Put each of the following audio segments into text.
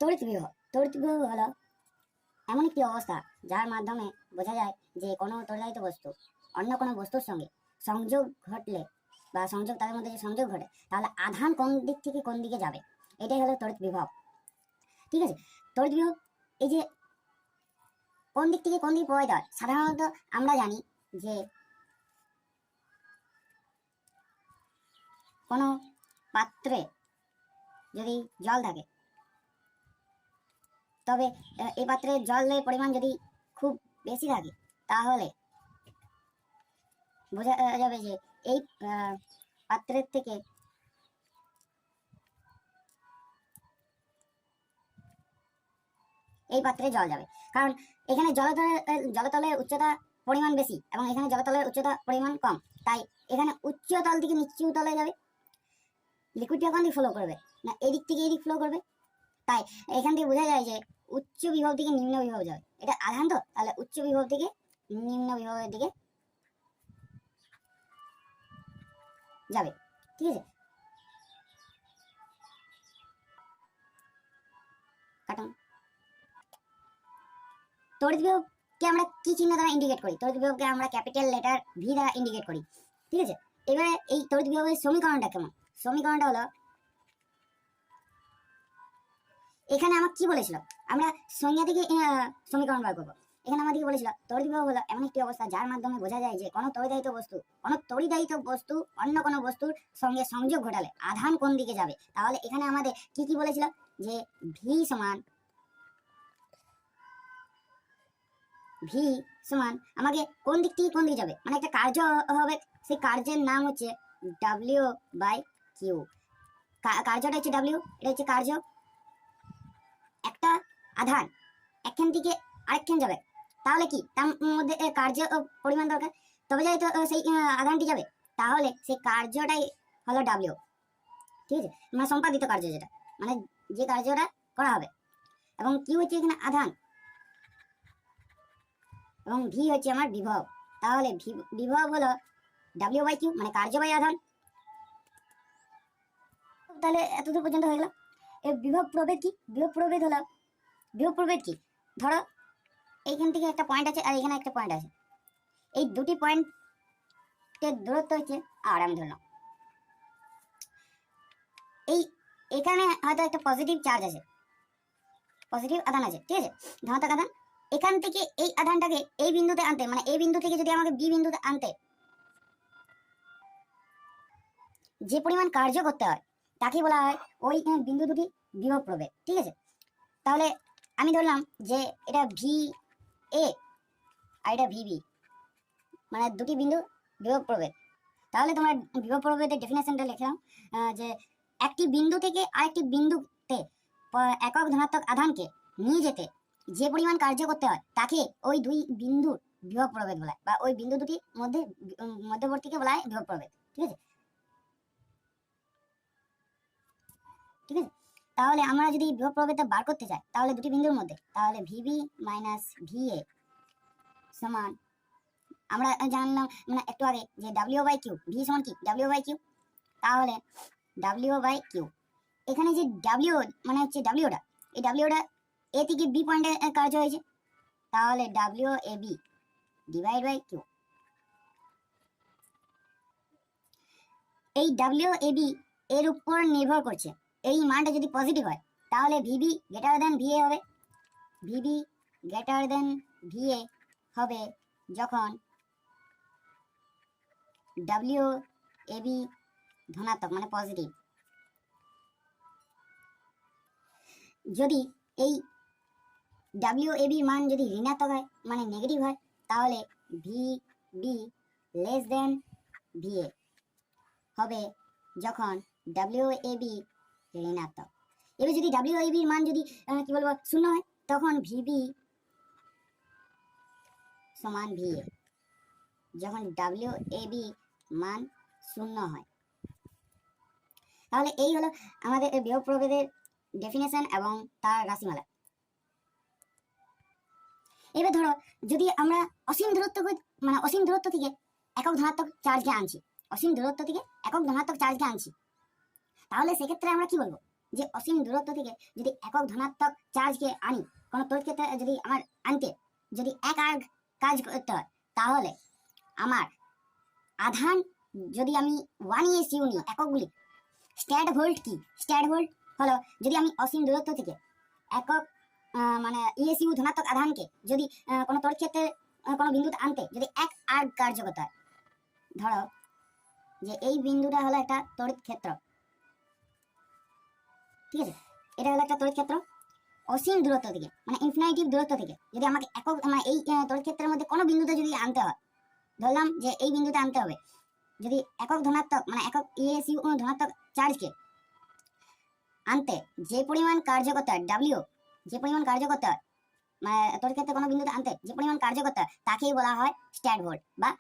তড়িৎ বিভব হলো এমন একটি অবস্থা যার মাধ্যমে বোঝা যায় যে কোনো তড়িৎ বস্তু অন্য কোনো বস্তুর সঙ্গে সংযোগ ঘটলে বা তাদের মধ্যে যে সংযোগ ঘটে তাহলে আধান কোন দিক থেকে কোন দিকে যাবে, এটাই হলো তড়িৎ বিভব। ঠিক আছে, তড়িৎ বিভব এই যে কোন দিক থেকে কোন দিকে প্রবাহিত হয়, সাধারণত আমরা জানি যে কোনো পাত্রে যদি জল থাকে, তবে এই পাত্রে জলের পরিমাণ যদি খুব বেশি থাকে তাহলে বোঝা যাবে যে এই পাত্রের থেকে এই পাত্রে জল যাবে, কারণ এখানে জলতলের উচ্চতা পরিমাণ বেশি এবং এখানে জলতলের উচ্চতা পরিমাণ কম, তাই এখানে উচ্চ তল থেকে নিচু তলে যাবে। লিকুইডটা কোন দিকে ফ্লো করবে না এদিক থেকে এদিক ফ্লো করবে, তাই এখান থেকে বোঝা যায় যে উচ্চ বিভব থেকে নিম্ন বিভব যাবে। এটা আধান তো, তাহলে উচ্চ বিভব থেকে নিম্ন বিভবের দিকে যাবে। ঠিক আছে, কাটুন। তড়িৎ বিভবকে আমরা কি চিহ্ন দ্বারা ইন্ডিকেট করি? তড়িৎ বিভবকে আমরা ক্যাপিটাল লেটার ভি দ্বারা ইন্ডিকেট করি। ঠিক আছে, এবারে এই তড়িৎ বিভবের সমীকরণটা কেমন? সমীকরণটা হলো, এখানে আমার কি বলেছিল, আমরা সংজ্ঞা থেকে সমীকরণ বার করবো। এখানে আমাদেরকে বলেছিল তড়িৎ বিভব হলো এমন একটি অবস্থা যার মাধ্যমে বোঝা যায় যে কোনো তড়িদাহিত বস্তু অন্য কোনো বস্তুর সঙ্গে সংযোগ ঘটালে আধান কোন দিকে যাবে। তাহলে এখানে আমাদের কি বলেছিল যে ভি সমান আমাকে কোন দিক থেকে কোন দিকে যাবে, মানে একটা কার্য হবে, সেই কার্যের নাম হচ্ছে ডাব্লিউ বাই কিউ। কার্যটা হচ্ছে ডাব্লিউ, এটা হচ্ছে কার্য। একটা আধান একখান থেকে আরেকখান যাবে, তাহলে কি তার মধ্যে কার্য পরিমাণ দরকার, তবে যাই তো সেই আধানটি যাবে, তাহলে সেই কার্যটাই হলো ডাব্লিউ। ঠিক আছে, মানে সম্পাদিত কার্য, যেটা মানে যে কার্যটা করা হবে। এবং কিউ হচ্ছে এখানে আধান এবং ভি হচ্ছে আমার বিভব, তাহলে বিভব হলো ডাব্লিউ বাই কিউ, মানে কার্য বাই আধান। তাহলে এতদূর পর্যন্ত হয়ে গেল। এর বিভব প্রভেদ কি? বিভব প্রভেদ কি? ধরো এইখান থেকে একটা পয়েন্ট আছে আর এখানে একটা পয়েন্ট আছে, এই দুটি পয়েন্টের দূরত্ব হচ্ছে আর, আমি ধরলাম এখানে হয়তো একটা পজিটিভ চার্জ আছে, পজিটিভ আধান আছে। ঠিক আছে, ধনাত্মক আধান। এখান থেকে এই আধানটাকে এই বিন্দুতে আনতে, মানে এই বিন্দু থেকে যদি আমাকে বি বিন্দুতে আনতে যে পরিমাণ কার্য করতে হয় তাকে বলা হয় ওই বিন্দু দুটি বিভব প্রভেদ। ঠিক আছে, তাহলে আমি ধরলাম যে এটা ভি এ আর এটা ভিবি, মানে দুটি বিন্দু বিভব প্রভেদ। তাহলে তোমার বিভব প্রভেদের ডেফিনেশনটা লিখলাম যে একটি বিন্দু থেকে আরেকটি বিন্দুতে একক ধনাত্মক আধানকে নিয়ে যেতে যে পরিমাণ কার্য করতে হয় তাকে ওই দুই বিন্দুর বিভব প্রভেদ বলা হয়, বা ওই বিন্দু দুটির মধ্যবর্তীকে বলা হয় বিভব প্রভেদ। ঠিক আছে, তাহলে আমরা যদি বিভব প্রভেদটা বার করতে চাই তাহলে দুটি বিন্দুর মধ্যে, তাহলে ভিবি মাইনাস ভিএ সমান, আমরা জানলাম মানে একটু আগে যে ডাব্লিউ বাই কিউ, ভি সমান কি ডাব্লিউ বাই কিউ, তাহলে ডাব্লিউ বাই কিউ, এখানে যে ডাব্লিউ মানে হচ্ছে ডাব্লিউটা, এই ডাব্লিউটা এ থেকে বি পয়েন্টে কার্য হয়েছে, তাহলে W A B divide by Q. এই ডাব্লিউ এ বি এর উপর নির্ভর করছে, এই মানটা যদি পজিটিভ হয় তাহলে ভিবি গ্রেটার দেন ভিএ হবে, ভিবি গ্রেটার দেন ভিএ হবে যখন ডাব্লিউ এ বি ধনাত্মক মানে পজিটিভ। যদি এই ডাব্লিউ এ বির মান যদি ঋণাত্মক হয় মানে নেগেটিভ হয় তাহলে V B less than VA হবে যখন ডাব্লিউ এ বি ঋণাত্মক। এবার যদি ডাব্লিউ এ বির মান যদি কি বলবো শূন্য হয় তখন ভিবি সমান ভিএ যখন ডাব্লিউ এ বি মান শূন্য হয়। তাহলে এই হলো আমাদের বিভব প্রভেদের ডেফিনেশন এবং তার রাশিমালা। এবার ধরো যদি আমরা অসীম দূরত্ব থেকে একক ধনাত্মক চার্জকে আনছি, তাহলে সেক্ষেত্রে আমরা কি বলবো যে অসীম দূরত্ব থেকে যদি একক ধনাত্মক চার্জকে আনি কোনো তড়িৎ ক্ষেত্রে যদি আমার আনতে যদি এক আর্গ কাজ করতে হয়, তাহলে আমার আধান যদি আমি 1 নিই এককগুলি, স্ট্যাড ভোল্ট কি? স্ট্যাড ভোল্ট হলো যদি আমি অসীম দূরত্ব থেকে একক মানে ইএসইউ ধনাত্মক আধানকে যদি কোনো তড়িৎ ক্ষেত্রে কোনো বিন্দুতে আনতে যদি এক আর্গ কার্যকতা হয়, ধরো যে এই বিন্দুটা হলো একটা তড়িৎ ক্ষেত্র, ঠিক আছে, এটা হলো একটা তড়িৎ ক্ষেত্র অসীম দূরত্ব থেকে মানে ইনফিনিটিভ দূরত্ব থেকে যদি আমাকে একক মানে এই তড়িৎ ক্ষেত্রের মধ্যে কোনো বিন্দুতে যদি আনতে হয়, ধরলাম যে এই বিন্দুতে আনতে হবে, যদি একক ধনাত্মক মানে একক ইএসইউ ধনাত্মক চার্জকে আনতে যে পরিমাণ কার্যকতা ডাব্লিউ, যে পরিমাণ কার্যকতা মানে তড়িৎ ক্ষেত্রে কোনো বিন্দুতে আনতে যে পরিমাণ কার্যকতা তাকেই বলা হয় স্ট্যাড ভোল্ট বা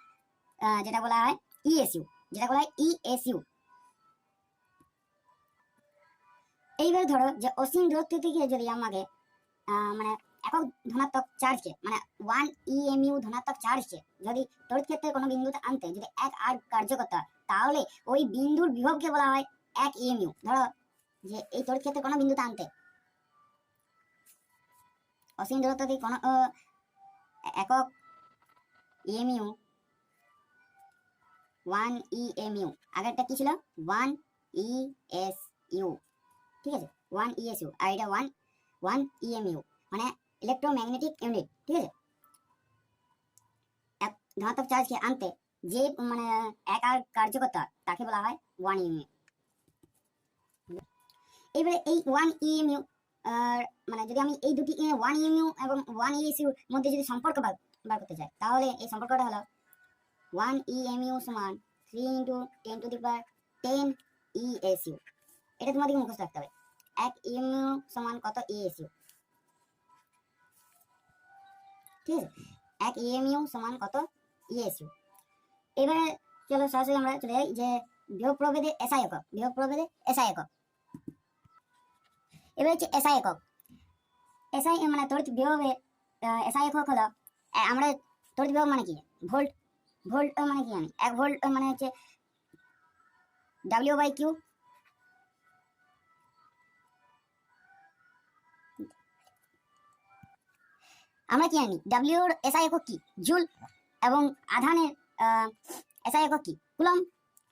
যেটা বলা হয় ইএসইউ, যেটা বলা হয় ইএসইউ। এইবার ধরো যে অসীম দূরত্ব থেকে যদি আমাকে মানে একক ধনাত্মক চার্জকে মানে 1 EMU ধনাত্মক চার্জকে যদি তড়িৎ ক্ষেত্রে কোনো বিন্দুতে আনতে যদি এক আর্গ কার্যকতা, তাহলে ওই বিন্দুর বিভবকে বলা হয় 1 EMU। ধরো যে এই তড়িৎ ক্ষেত্রে কোনো বিন্দুতে আনতে অসীম দূরত্ব থেকে কোনো একক EMU 1 EMU, আগেরটা কি ছিল 1 ESU, ঠিক আছে 1 ESU, আর এটা 1 EMU মানে ইলেকট্রোম্যাগনেটিক ইউনিট, ঠিক আছে। এক ধনাত্মক চার্জকে আনতে যে মানে এক আর কার্যকতা তাকে বলা হয় 1 EMU। এবারে এই 1 EMU মানে যদি আমি এই দুটি 1 EMU এবং 1 ESU মধ্যে যদি সম্পর্ক বার করতে চাই, তাহলে এই সম্পর্কটা হলো 1 EMU সমান 3 × 10⁻10 ESU। এটা তোমাদেরকে মুখস্থ রাখতে হবে। 1 EMU সমান কত ESU, ঠিক আছে, 1 EMU সমান কত ESU। এবারে চলো সরাসরি আমরা চলে যাই যে বিভব প্রভেদে SI একক, বিভব প্রভেদে SI একক। এবার হচ্ছে SI একক, SI মানে তড়িৎ বিভবে SI একক হলো আমরা তড়িৎ বিভব মানে কি ভোল্ট, ভোল্ট মানে কি জানি 1 ভোল্ট মানে হচ্ছে W/Q, আমরা কি জানি W এর SI একক কি জুল এবং আধানের SI একক কি কুলম্ব।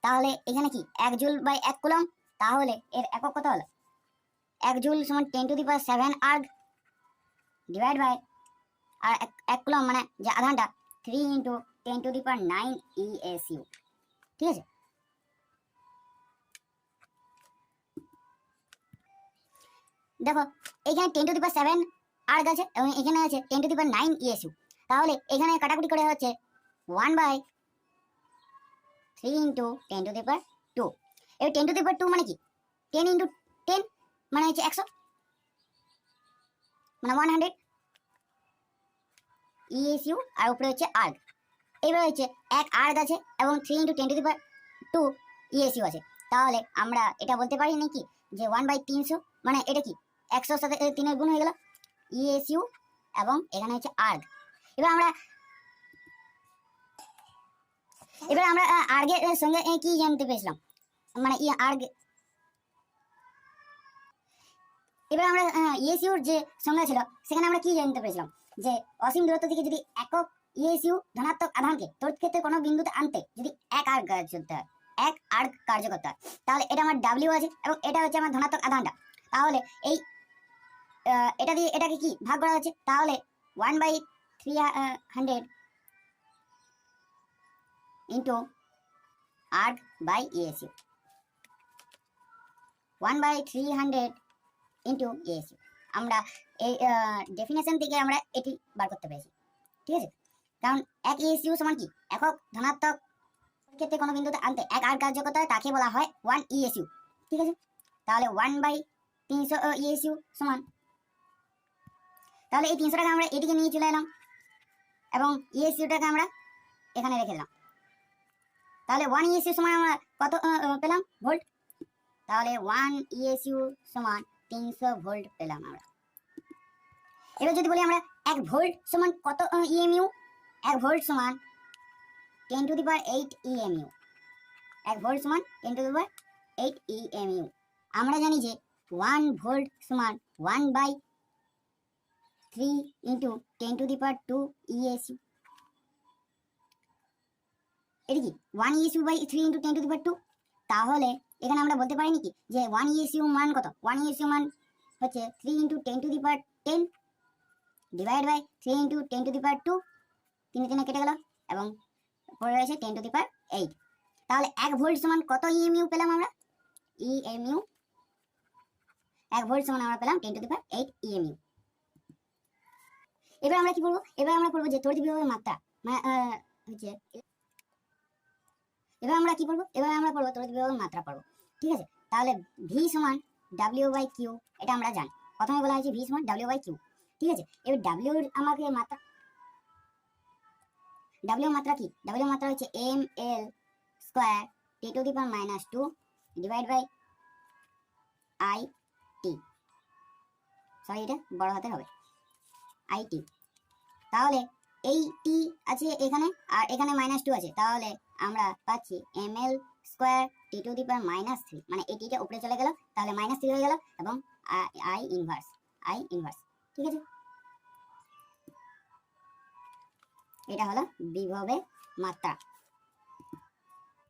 তাহলে এখানে কি 1 জুল/1 কুলম্ব, তাহলে এর একক কত হলো 1 জুল সমান 10⁻7 আর্গ ডিভাইড বাই আর 1 কুলম্ব মানে যে আধানটা 3 × 10⁹ ESU, ঠিক আছে। দেখো এখানে 10⁻7 আর্গ আছে এবং এখানে আছে 10⁹ ESU, তাহলে এখানে কাটাকুটি করে হচ্ছে 1/3 × 10⁻²। এবার 10⁻² মানে কি 10 × 10 মানে হচ্ছে 100 মানে 100 ESU আর উপরে হচ্ছে আর্গ। এবার হচ্ছে এক আর্গ আছে এবং 3 × 10⁻² ESU আছে, তাহলে আমরা এটা বলতে পারি নাকি যে 1/300 মানে এটা কি 100 সাথে 3 এর গুণ হয়ে গেল ESU এবং এখানে হচ্ছে আর্গ। এবার আমরা আর্গের সঙ্গে কি জানতে পেরেছিলাম মানে আর্গ, এবার আমরা ইএসইউর যে সংজ্ঞা ছিল সেখানে আমরা কি জানতে পেরেছিলাম যে অসীম দূরত্ব থেকে যদি একক ইএসইউ ধনাত্মক আধানকে তড়িৎ ক্ষেত্রে কোনো বিন্দুতে আনতে যদি এক আর্গ কার্যকতা হয়, এক আর্গ কার্যকতা, তাহলে এটা আমার W আছে এবং এটা হচ্ছে আমার ধনাত্মক আধানটা, তাহলে এই এটা দিয়ে এটাকে কি ভাগ করা হচ্ছে, তাহলে 1/300 into erg by ESU, 1/300 into ESU। আমরা এই ডেফিনেশন থেকে আমরা এটি বার করতে পেরেছি, ঠিক আছে। কারণ এক ESU সমান কি একক ধনাত্মক ক্ষেত্রে কোনো বিন্দুতে আনতে এক আর্গ কার্যকতা তাকে বলা হয় 1 ESU, ঠিক আছে। তাহলে 1/300 ESU সমান, তাহলে এই 300টাকে আমরা এদিকে নিয়ে চলে এলাম এবং ESUটাকে আমরা এখানে রেখে দিলাম, তাহলে 1 ESU সমান আমরা কত পেলাম ভোল্ট, তাহলে 1 ESU সমান 300 ভোল্ট পেলাম আমরা। এবার যদি বলি আমরা 1 ভোল্ট সমান কত EMU, 1 ভোল্ট সমান 10⁸ EMU, 1 ভোল্ট সমান 10⁸ EMU। আমরা জানি যে 1 ভোল্ট সমান 1/3 ইন্টু 10⁻² ইএসইউ। এটা কি 1 ইএসইউ/3 ইন্টু 10⁻²? তাহলে এখানে আমরা বলতে পারি নাকি যে 1 ইএসইউ মান কত? 1 ইএসইউ মান হচ্ছে 3 ইন্টু 10⁻10 ডিভাইড বাই 3 ইন্টু 10⁻², 3 3 কেটে গেল এবং পড়ে রয়েছে 10⁸। তাহলে 1 ভোল্ট সমান কত ইএমইউ পেলাম আমরা? ইএমইউ 1 ভোল্ট সমান আমরা পেলাম 10⁸ ইএমইউ। এবার আমরা কি করব? এবার আমরা করব যে তড়িৎ বিভবের মাত্রা হচ্ছে, এবার আমরা কি করব? এবার আমরা পড়ব তড়িৎ বিভবের মাত্রা পড়ব, ঠিক আছে? তাহলে ভি সমান W/Q, এটা আমরা জানি। প্রথমে বলা হয়েছে ভি সমান W/Q, ঠিক আছে? এবার W এর আমাকে মাত্রা, W মাত্রা কি? W মাত্রা হচ্ছে ml square T⁻² divide by IT, sorry এটা বড় হাতে হবে, IT। তাহলে এই টি আছে এখানে আর এখানে -2 আছে, তাহলে আমরা পাচ্ছি ml স্কয়ার T⁻³ মানে এই টিটা উপরে চলে গেল, তাহলে -3 হয়ে গেল এবং I ইনভার্স, ঠিক আছে? এটা হলো বিভবের মাত্রা।